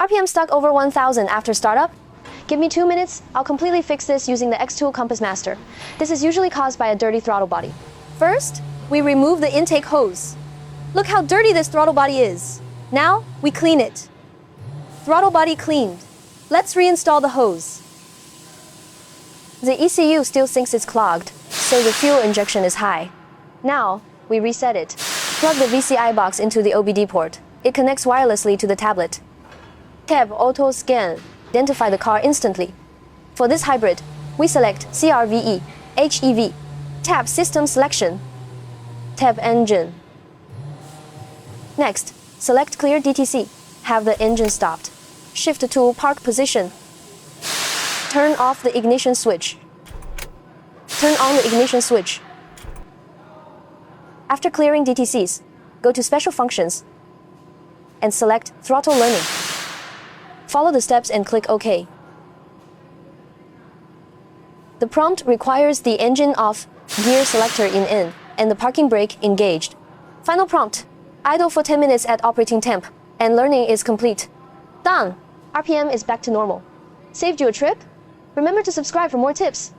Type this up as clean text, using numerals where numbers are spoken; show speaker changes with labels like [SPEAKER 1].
[SPEAKER 1] RPM stuck over 1000 after startup? Give me 2 minutes, I'll completely fix this using the XTOOL COMPASS Master. This is usually caused by a dirty throttle body. First, we remove the intake hose. Look how dirty this throttle body is. Now, we clean it. Throttle body cleaned. Let's reinstall the hose. The ECU still thinks it's clogged, so the fuel injection is high. Now, we reset it. Plug the VCI box into the OBD port. It connects wirelessly to the tablet. Tap Auto Scan. Identify the car instantly. For this hybrid, we select CRVE, HEV. Tap System Selection. Tap Engine. Next, select Clear DTC. Have the engine stopped. Shift to park position. Turn off the ignition switch. Turn on the ignition switch. After clearing DTCs, go to Special Functions and select Throttle Learning. Follow the steps and click OK. The prompt requires the engine off, gear selector in, and the parking brake engaged. Final prompt: idle for 10 minutes at operating temp, and learning is complete. Done! RPM is back to normal. Saved you a trip? Remember to subscribe for more tips.